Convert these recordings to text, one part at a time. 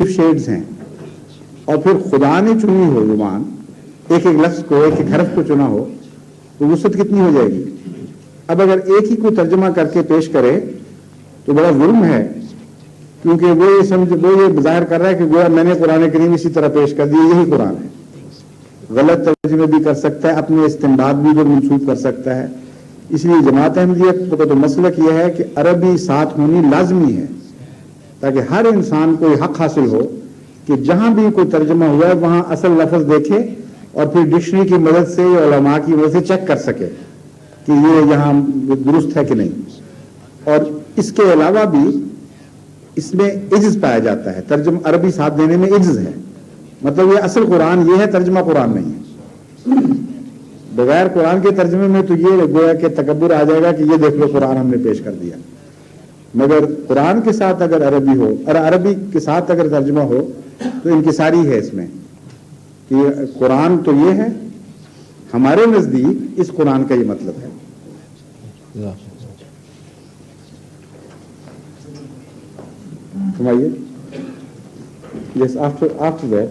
Sheds ہیں اور پھر خدا نے چنی ہو زبان، ایک ایک لفظ کو، ایک ایک حرف کو چنا ہو، تو وسعت کتنی ہو جائے گی؟ اب اگر ایک ہی کو ترجمہ کر کے پیش کرے تو بڑا ظلم ہے، کیونکہ وہ یہ ظاہر کر رہا ہے کہ گویا میں نے قرآن کریم اسی طرح پیش کر دیا، یہی قرآن ہے۔ غلط ترجمے بھی کر سکتا ہے، اپنے استنباط بھی جو منسوخ کر سکتا ہے۔ اس لیے جماعت احمدیہ کا تو مسلک یہ ہے کہ عربی ساتھ ہونی لازمی ہے، تاکہ ہر انسان کو یہ حق حاصل ہو کہ جہاں بھی کوئی ترجمہ ہوا ہے وہاں اصل لفظ دیکھے اور پھر ڈکشنری کی مدد سے یا علماء کی مدد سے چیک کر سکے کہ یہ یہاں درست ہے کہ نہیں۔ اور اس کے علاوہ بھی اس میں عجز پایا جاتا ہے، ترجمہ عربی ساتھ دینے میں عجز ہے، مطلب یہ اصل قرآن یہ ہے، ترجمہ قرآن نہیں ہے۔ بغیر قرآن کے ترجمے میں تو یہ گویا کہ تکبر آ جائے گا کہ یہ دیکھ لو قرآن ہم نے پیش کر دیا، مگر قرآن کے ساتھ اگر عربی ہو اور عربی کے ساتھ اگر ترجمہ ہو تو انکساری ہے اس میں کہ قرآن تو یہ ہے، ہمارے نزدیک اس قرآن کا یہ مطلب ہے۔ سمائیے یس آفٹر دیٹ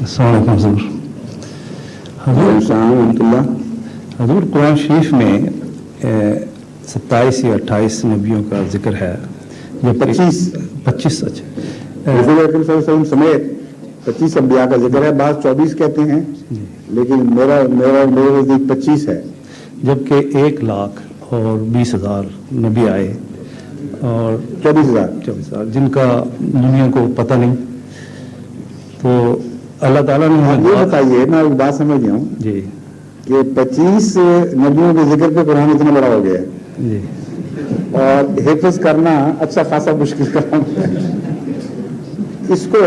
السلام علیکم حضور قرآن شریف میں 27 یا 28 نبیوں کا ذکر ہے، جو 25 رسول اکرم صلی اللہ علیہ وسلم سمیت 25 انبیاء کا ذکر ہے، بعض 24 کہتے ہیں لیکن میرے نزدیک 25 ہے، جبکہ 1,20,000 نبی آئے اور 24,000 جن کا دنیا کو پتہ نہیں۔ تو اللہ تعالیٰ نے یہ بتائیے، میں ایک بات سمجھ گیا ہوں جی کہ 25 نبیوں کے ذکر پہ قرآن اتنا بڑا ہو گیا ہے جی، اور حفظ کرنا اچھا خاصا مشکل کام ہے۔ اس کو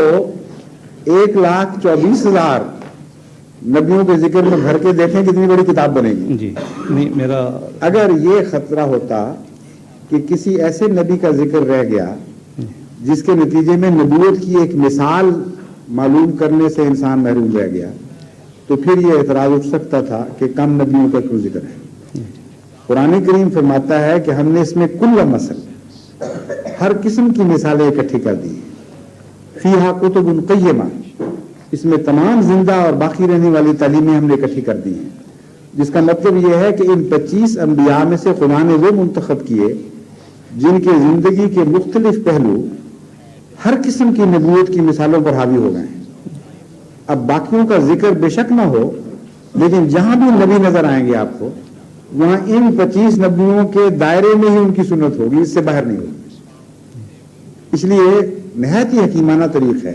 1,24,000 نبیوں کے ذکر میں بھر کے دیکھیں کتنی بڑی کتاب بنے گی۔ جی نہیں، میرا اگر یہ خطرہ ہوتا کہ کسی ایسے نبی کا ذکر رہ گیا جس کے نتیجے میں نبوت کی ایک مثال معلوم کرنے سے انسان محروم رہ گیا، تو پھر یہ اعتراض اٹھ سکتا تھا کہ کم نبیوں کا کیوں ذکر ہے۔ قرآن کریم فرماتا ہے کہ ہم نے اس میں کل مثل، ہر قسم کی مثالیں اکٹھی کر دی ہیں۔ فیہا کتب قیمہ، اس میں تمام زندہ اور باقی رہنے والی تعلیمیں ہم نے اکٹھی کر دی ہیں، جس کا مطلب یہ ہے کہ ان 25 انبیاء میں سے خدا نے وہ منتخب کیے جن کے زندگی کے مختلف پہلو ہر قسم کی نبوت کی مثالوں پر حاوی ہو گئے ہیں۔ اب باقیوں کا ذکر بے شک نہ ہو، لیکن جہاں بھی نبی نظر آئیں گے آپ کو، وہاں ان 25 نبیوں کے دائرے میں ہی ان کی سنت ہوگی، اس سے باہر نہیں ہوگی۔ اس لیے نہایت ہی حکیمانہ طریق ہے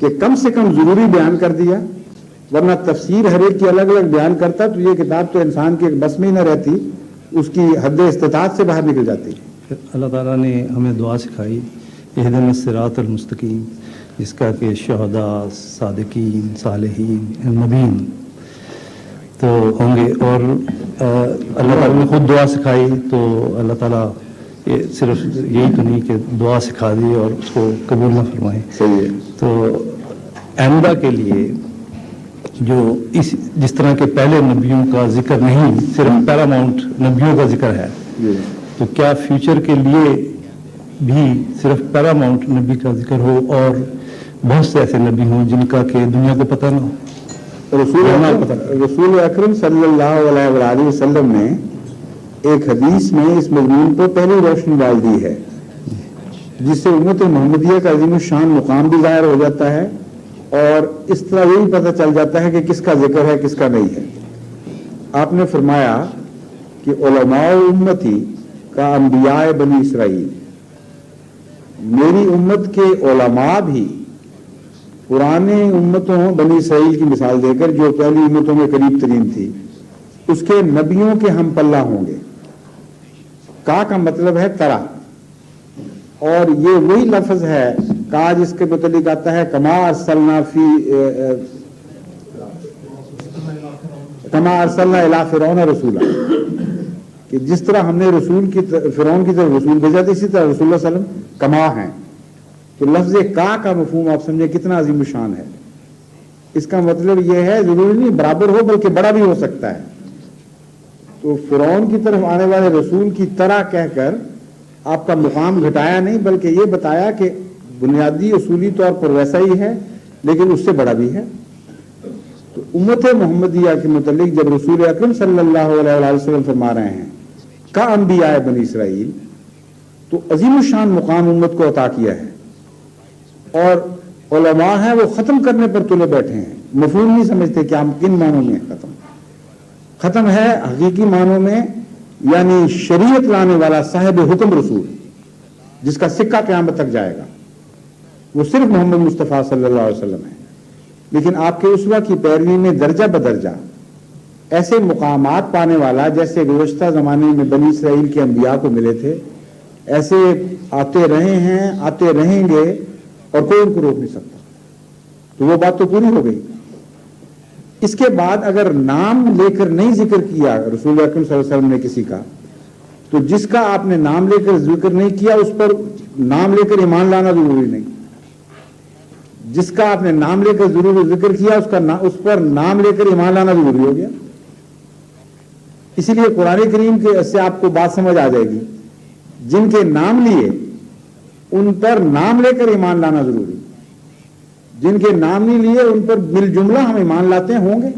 کہ کم سے کم ضروری بیان کر دیا، ورنہ تفسیر ہر ایک کی الگ الگ بیان کرتا تو یہ کتاب تو انسان کے بس میں ہی نہ رہتی، اس کی حد استطاعت سے باہر نکل جاتی۔ اللہ تعالیٰ نے ہمیں دعا سکھائی، اہدنا الصراط المستقیم، جس کا کہ شہداء، صادقین، صالحین، نبیین تو ہوں گے۔ اور اللہ تعالیٰ نے خود دعا سکھائی، تو اللہ تعالیٰ صرف یہی تو نہیں کہ دعا سکھا دی اور اس کو قبول نہ فرمائے۔ صحیح ہے۔ تو آئندہ کے لیے جو جس طرح کے پہلے نبیوں کا ذکر نہیں، صرف پیراماؤنٹ نبیوں کا ذکر ہے، تو کیا فیوچر کے لیے بھی صرف پیراماؤنٹ نبی کا ذکر ہو اور بہت سے ایسے نبی ہوں جن کا کہ دنیا کو پتہ نہ ہو؟ رسول اکرم صلی اللہ علیہ وآلہ وسلم نے ایک حدیث میں اس مضمون کو پہلی روشنی ڈال دی ہے، جس سے امت محمدیہ کا عظیم الشان مقام بھی ظاہر ہو جاتا ہے اور اس طرح یہی پتہ چل جاتا ہے کہ کس کا ذکر ہے کس کا نہیں ہے۔ آپ نے فرمایا کہ علماء امتی کا انبیاء بنی اسرائیل، میری امت کے علماء بھی پرانے امتوں بنی اسرائیل کی مثال دے کر، جو پہلی امتوں میں قریب ترین تھی، اس کے نبیوں کے ہم پلہ ہوں گے۔ کا مطلب ہے طرح، اور یہ وہی لفظ ہے کا جس کے متعلق آتا ہے کما ارسلنا الی فرعون رسولا، کہ جس طرح ہم نے رسول کی فرعون کی طرف رسول بھیجا تھا، اسی طرح رسول اللہ صلی اللہ علیہ وسلم کما ہیں۔ تو لفظ کا مفہوم آپ سمجھیں کتنا عظیم الشان ہے۔ اس کا مطلب یہ ہے ضروری نہیں برابر ہو بلکہ بڑا بھی ہو سکتا ہے۔ تو فرعون کی طرف آنے والے رسول کی طرح کہہ کر آپ کا مقام گھٹایا نہیں، بلکہ یہ بتایا کہ بنیادی اصولی طور پر ویسا ہی ہے لیکن اس سے بڑا بھی ہے۔ تو امت محمدیہ کے متعلق جب رسول اکرم صلی اللہ علیہ وسلم فرما رہے ہیں کا انبیاء بنی اسرائیل، تو عظیم الشان مقام امت کو عطا کیا ہے، اور علماء ہیں وہ ختم کرنے پر تلے بیٹھے ہیں، مفہوم نہیں سمجھتے کہ ہم کن معنوں میں ختم ہے حقیقی معنوں میں، یعنی شریعت لانے والا صاحب حکم رسول جس کا سکہ قیامت تک جائے گا، وہ صرف محمد مصطفیٰ صلی اللہ علیہ وسلم ہے۔ لیکن آپ کے اسوہ کی پیروی میں درجہ بدرجہ ایسے مقامات پانے والا جیسے گزشتہ زمانے میں بنی اسرائیل کے انبیاء کو ملے تھے، ایسے آتے رہے ہیں، آتے رہیں گے، اور کوئی ان کو روک نہیں سکتا۔ تو وہ بات تو پوری ہو گئی۔ اس کے بعد اگر نام لے کر نہیں ذکر کیا رسول اکرم صلی اللہ علیہ وسلم نے کسی کا، تو جس کا آپ نے نام لے کر ذکر نہیں کیا اس پر نام لے کر ایمان لانا ضروری نہیں، جس کا آپ نے نام لے کر ضرور ذکر کیا اس پر نام لے کر ایمان لانا ضروری ہو گیا۔ اسی لیے قرآن کریم کے سے آپ کو بات سمجھ آ جائے گی، جن کے نام لیے ان پر نام لے کر ایمان لانا ضروری، جن کے نام نہیں لیے ان پر بال جملہ ہم ایمان لاتے ہوں گے،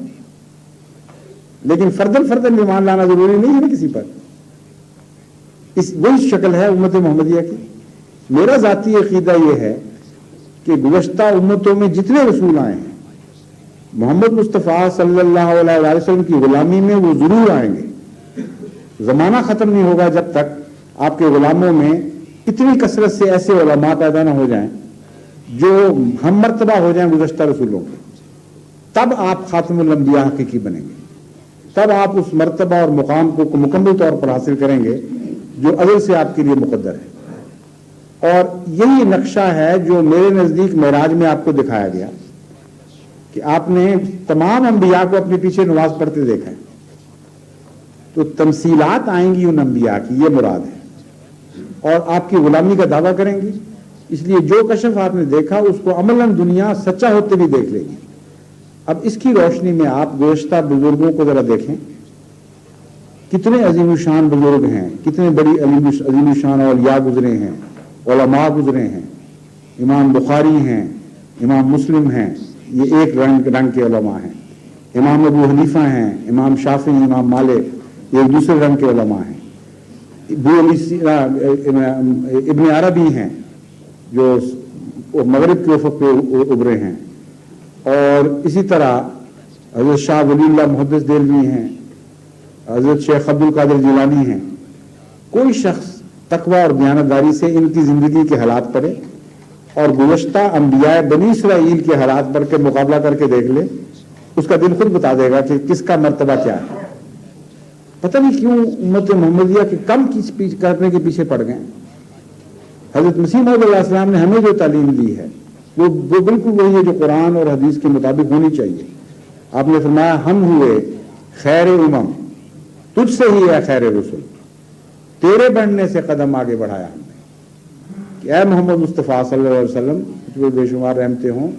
لیکن فردن فردن ایمان لانا ضروری نہیں ہے نا کسی پر۔ وہی شکل ہے امت محمدیہ کی۔ میرا ذاتی عقیدہ یہ ہے کہ گزشتہ امتوں میں جتنے رسول آئے ہیں محمد مصطفیٰ صلی اللہ علیہ وسلم کی غلامی میں وہ ضرور آئیں گے۔ زمانہ ختم نہیں ہوگا جب تک آپ کے غلاموں میں اتنی کثرت سے ایسے علماء پیدا نہ ہو جائیں جو ہم مرتبہ ہو جائیں گزشتہ رسولوں کے، تب آپ خاتم الانبیاء حقیقی بنیں گے، تب آپ اس مرتبہ اور مقام کو مکمل طور پر حاصل کریں گے جو ازل سے آپ کے لیے مقدر ہے۔ اور یہی نقشہ ہے جو میرے نزدیک معراج میں آپ کو دکھایا گیا کہ آپ نے تمام انبیاء کو اپنے پیچھے نماز پڑھتے دیکھا ہے، تو تمثیلات آئیں گی ان انبیاء کی، یہ مراد ہے، اور آپ کی غلامی کا دعویٰ کریں گی۔ اس لیے جو کشف آپ نے دیکھا اس کو عملاً دنیا سچا ہوتے بھی دیکھ لے گی۔ اب اس کی روشنی میں آپ گزشتہ بزرگوں کو ذرا دیکھیں، کتنے عظیم الشان بزرگ ہیں، کتنے بڑی عظیم الشان اولیاء گزرے ہیں، علماء گزرے ہیں۔ امام بخاری ہیں، امام مسلم ہیں، یہ ایک رنگ کے علماء ہیں۔ امام ابو حنیفہ ہیں، امام شافعی، امام مالک، یہ ایک دوسرے رنگ کے علماء ہیں۔ ابن عربی ہیں جو مغرب کے افق پہ ابھرے ہیں، اور اسی طرح حضرت شاہ ولی اللہ محدث دہلوی ہیں، حضرت شیخ عبد القادر جیلانی ہیں۔ کوئی شخص تقوی اور دیانتداری سے ان کی زندگی کے حالات پڑھے اور گزشتہ انبیاء بنی اسرائیل کے حالات پڑھ کے مقابلہ کر کے دیکھ لے، اس کا دل خود بتا دے گا کہ کس کا مرتبہ کیا ہے۔ پتہ نہیں کیوں امت محمدیہ کے کم کرنے کے پیچھے پڑ گئے۔ حضرت مسیح موعود علیہ السلام نے ہمیں جو تعلیم دی ہے وہ بالکل وہی ہے جو قرآن اور حدیث کے مطابق ہونی چاہیے۔ آپ نے فرمایا ہم ہوئے خیر امم، تجھ سے ہی ہے خیر رسول، تیرے بڑھنے سے قدم آگے بڑھایا ہم نے کہ اے محمد مصطفیٰ صلی اللہ علیہ وسلم، تجھ بے شمار رحمتیں ہوں،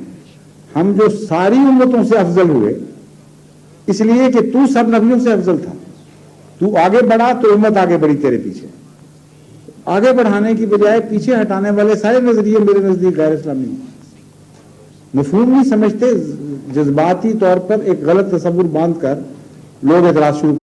ہم جو ساری امتوں سے افضل ہوئے اس لیے کہ تو سب نبیوں سے افضل تھا، تو آگے بڑھا تو امت آگے بڑھی تیرے پیچھے۔ آگے بڑھانے کی بجائے پیچھے ہٹانے والے سارے نظریے میرے نزدیک غیر اسلامی ہیں۔ مفہوم نہیں سمجھتے، جذباتی طور پر ایک غلط تصور باندھ کر لوگ اعتراض شروع